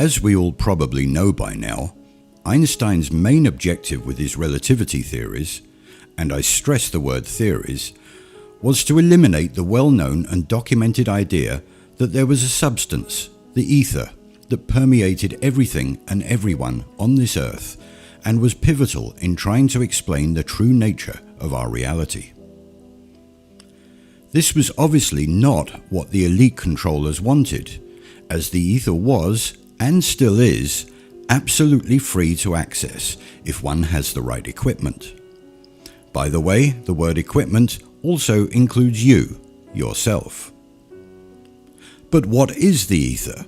As we all probably know by now, Einstein's main objective with his relativity theories, and I stress the word theories, was to eliminate the well-known and documented idea that there was a substance, the ether, that permeated everything and everyone on this earth and was pivotal in trying to explain the true nature of our reality. This was obviously not what the elite controllers wanted, as the ether was, and still is, absolutely free to access if one has the right equipment. By the way, the word equipment also includes you, yourself. But what is the ether?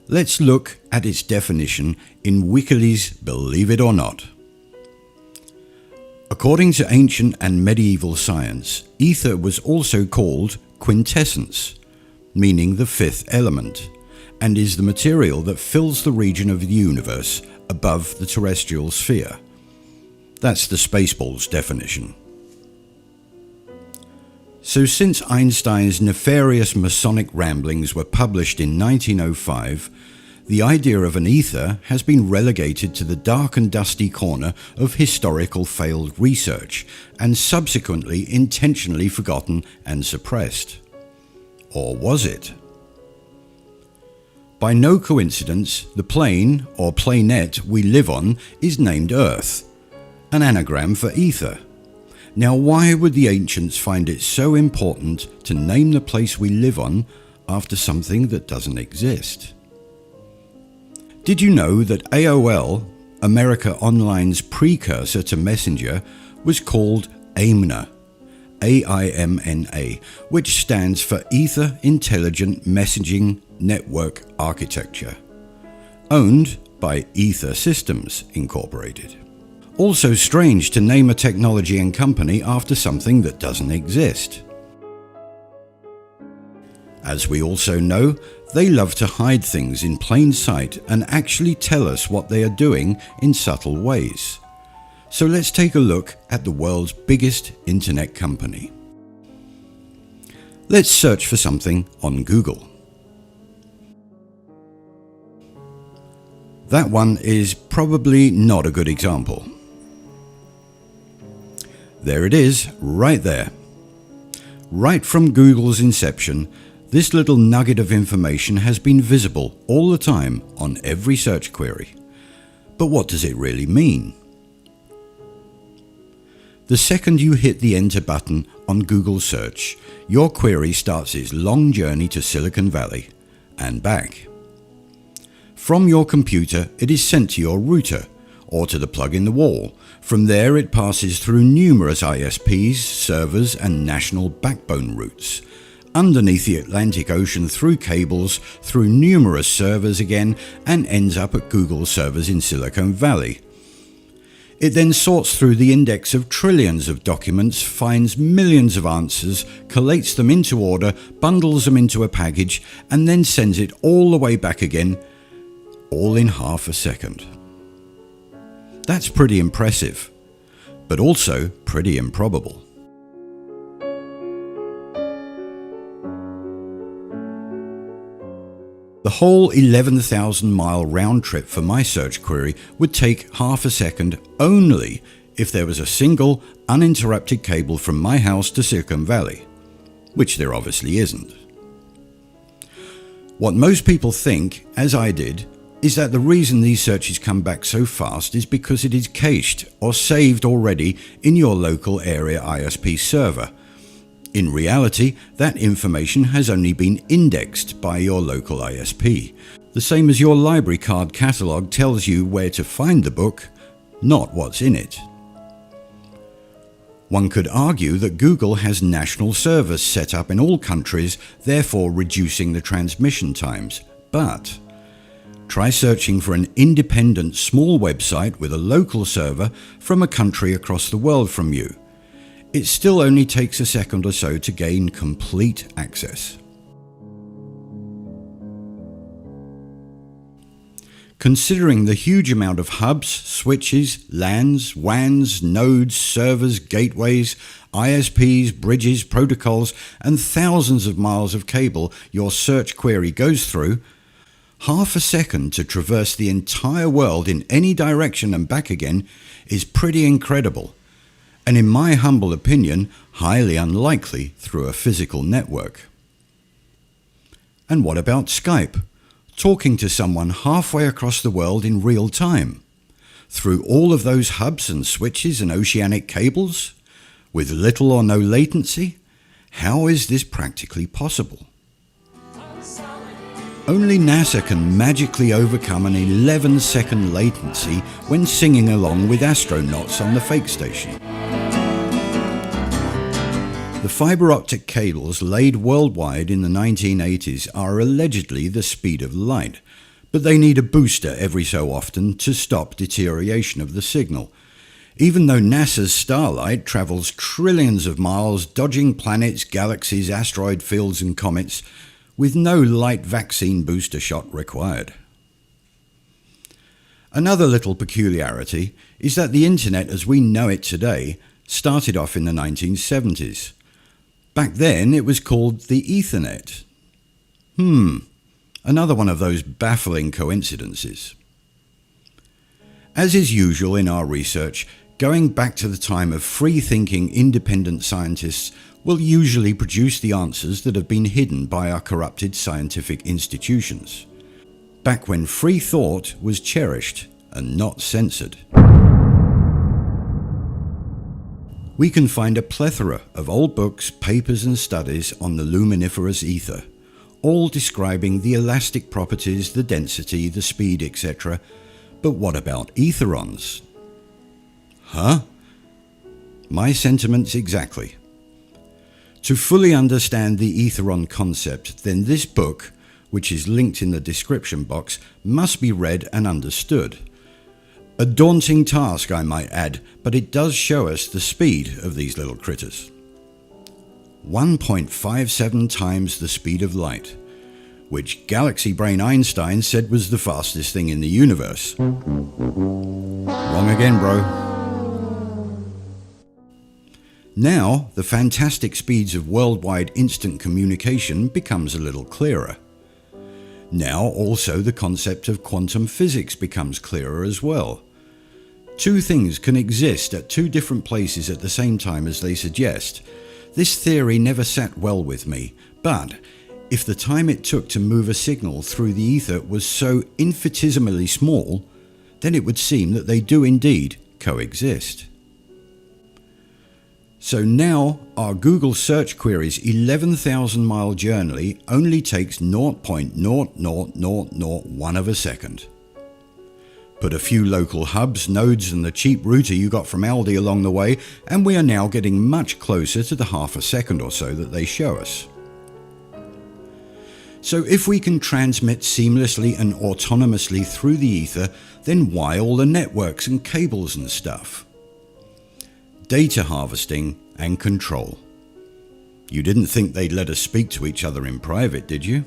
Let's look at its definition in Wikileaks' Believe It or Not. According to ancient and medieval science, ether was also called quintessence, meaning the fifth element, and is the material that fills the region of the universe above the terrestrial sphere. That's the Spaceballs definition. So since Einstein's nefarious Masonic ramblings were published in 1905, the idea of an ether has been relegated to the dark and dusty corner of historical failed research and subsequently intentionally forgotten and suppressed. Or was it? By no coincidence, the plane or planet we live on is named Earth, an anagram for ether. Now, why would the ancients find it so important to name the place we live on after something that doesn't exist? Did you know that AOL, America Online's precursor to Messenger, was called AIMNA, AIMNA, which stands for Ether Intelligent Messaging Network Architecture, owned by Ether Systems Incorporated. Also strange to name a technology and company after something that doesn't exist. As we also know, they love to hide things in plain sight and actually tell us what they are doing in subtle ways. So let's take a look at the world's biggest internet company. Let's search for something on Google. That one is probably not a good example. There it is, right there. Right from Google's inception, this little nugget of information has been visible all the time on every search query. But what does it really mean? The second you hit the enter button on Google search, your query starts its long journey to Silicon Valley and back. From your computer, it is sent to your router or to the plug in the wall. From there, it passes through numerous ISPs, servers, and national backbone routes, underneath the Atlantic Ocean through cables, through numerous servers again, and ends up at Google servers in Silicon Valley. It then sorts through the index of trillions of documents, finds millions of answers, collates them into order, bundles them into a package, and then sends it all the way back again, all in half a second. That's pretty impressive, but also pretty improbable. The whole 11,000-mile round trip for my search query would take half a second only if there was a single, uninterrupted cable from my house to Silicon Valley, which there obviously isn't. What most people think, as I did, is that the reason these searches come back so fast is because it is cached or saved already in your local area ISP server. In reality, that information has only been indexed by your local ISP, the same as your library card catalogue tells you where to find the book, not what's in it. One could argue that Google has national servers set up in all countries, therefore reducing the transmission times, but try searching for an independent small website with a local server from a country across the world from you. It still only takes a second or so to gain complete access. Considering the huge amount of hubs, switches, LANs, WANs, nodes, servers, gateways, ISPs, bridges, protocols, and thousands of miles of cable your search query goes through, Half a second to traverse the entire world in any direction and back again is pretty incredible, and in my humble opinion, highly unlikely through a physical network. And what about Skype? Talking to someone halfway across the world in real time, through all of those hubs and switches and oceanic cables, with little or no latency? How is this practically possible? Only NASA can magically overcome an 11-second latency when singing along with astronauts on the fake station. The fibre optic cables laid worldwide in the 1980s are allegedly the speed of light, but they need a booster every so often to stop deterioration of the signal, even though NASA's Starlight travels trillions of miles dodging planets, galaxies, asteroid fields and comets, with no light vaccine booster shot required. Another little peculiarity is that the internet as we know it today started off in the 1970s. Back then it was called the Ethernet. Another one of those baffling coincidences. As is usual in our research, going back to the time of free-thinking independent scientists will usually produce the answers that have been hidden by our corrupted scientific institutions, back when free thought was cherished and not censored. We can find a plethora of old books, papers and studies on the luminiferous ether, all describing the elastic properties, the density, the speed, etc. But what about etherons? Huh? My sentiments exactly. To fully understand the Aetheron concept, then this book, which is linked in the description box, must be read and understood. A daunting task, I might add, but it does show us the speed of these little critters. 1.57 times the speed of light, which galaxy brain Einstein said was the fastest thing in the universe. Wrong again, bro. Now, the fantastic speeds of worldwide instant communication becomes a little clearer. Now also the concept of quantum physics becomes clearer as well. Two things can exist at two different places at the same time as they suggest. This theory never sat well with me, but if the time it took to move a signal through the ether was so infinitesimally small, then it would seem that they do indeed coexist. So now our Google search query's 11,000 mile journey only takes 0.00001 of a second. Put a few local hubs, nodes and the cheap router you got from Aldi along the way and we are now getting much closer to the half a second or so that they show us. So if we can transmit seamlessly and autonomously through the ether, then why all the networks and cables and stuff? Data harvesting and control. You didn't think they'd let us speak to each other in private, did you?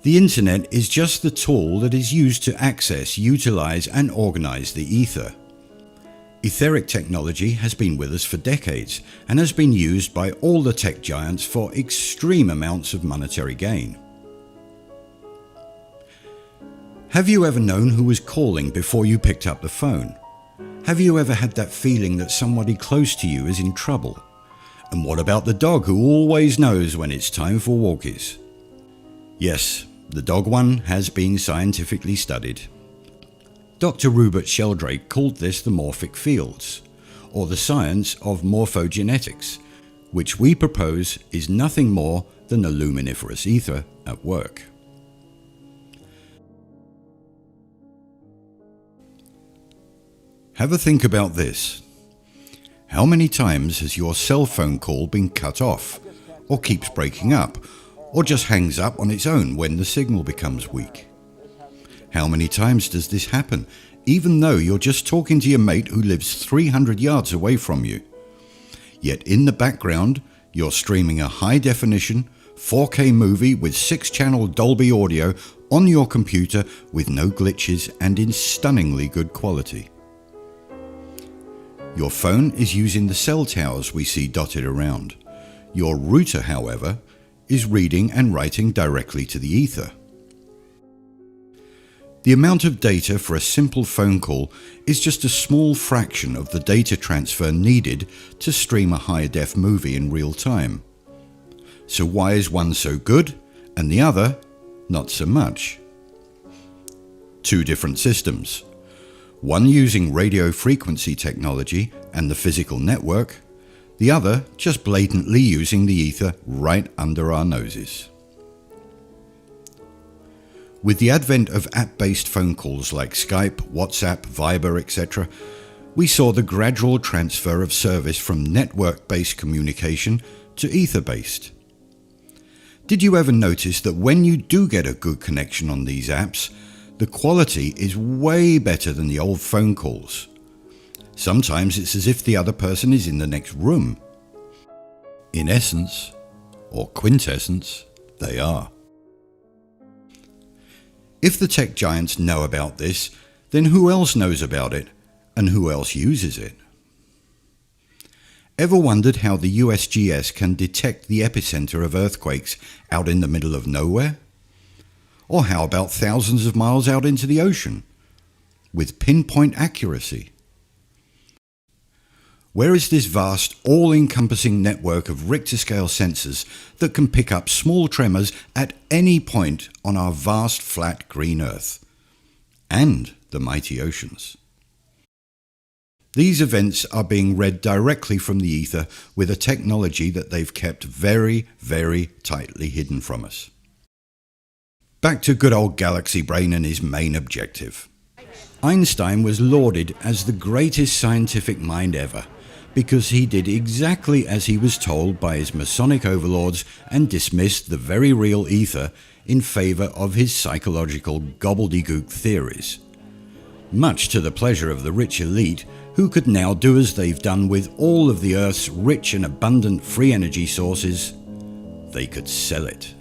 The internet is just the tool that is used to access, utilize and organize the ether. Etheric technology has been with us for decades and has been used by all the tech giants for extreme amounts of monetary gain. Have you ever known who was calling before you picked up the phone? Have you ever had that feeling that somebody close to you is in trouble? And what about the dog who always knows when it's time for walkies? Yes, the dog one has been scientifically studied. Dr. Rupert Sheldrake called this the morphic fields, or the science of morphogenetics, which we propose is nothing more than the luminiferous ether at work. Have a think about this. How many times has your cell phone call been cut off, or keeps breaking up, or just hangs up on its own when the signal becomes weak? How many times does this happen, even though you're just talking to your mate who lives 300 yards away from you? Yet in the background, you're streaming a high-definition 4K movie with 6-channel Dolby audio on your computer with no glitches and in stunningly good quality. Your phone is using the cell towers we see dotted around. Your router, however, is reading and writing directly to the ether. The amount of data for a simple phone call is just a small fraction of the data transfer needed to stream a high-def movie in real time. So why is one so good and the other not so much? Two different systems. One using radio frequency technology and the physical network, the other just blatantly using the ether right under our noses. With the advent of app-based phone calls like Skype, WhatsApp, Viber, etc., we saw the gradual transfer of service from network-based communication to ether-based. Did you ever notice that when you do get a good connection on these apps, the quality is way better than the old phone calls? Sometimes it's as if the other person is in the next room. In essence, or quintessence, they are. If the tech giants know about this, then who else knows about it, and who else uses it? Ever wondered how the USGS can detect the epicenter of earthquakes out in the middle of nowhere? Or how about thousands of miles out into the ocean, with pinpoint accuracy? Where is this vast, all-encompassing network of Richter-scale sensors that can pick up small tremors at any point on our vast, flat green Earth? And the mighty oceans. These events are being read directly from the ether with a technology that they've kept very, very tightly hidden from us. Back to good old Galaxy Brain and his main objective. Einstein was lauded as the greatest scientific mind ever, because he did exactly as he was told by his Masonic overlords and dismissed the very real ether in favour of his psychological gobbledygook theories. Much to the pleasure of the rich elite, who could now do as they've done with all of the Earth's rich and abundant free energy sources: they could sell it.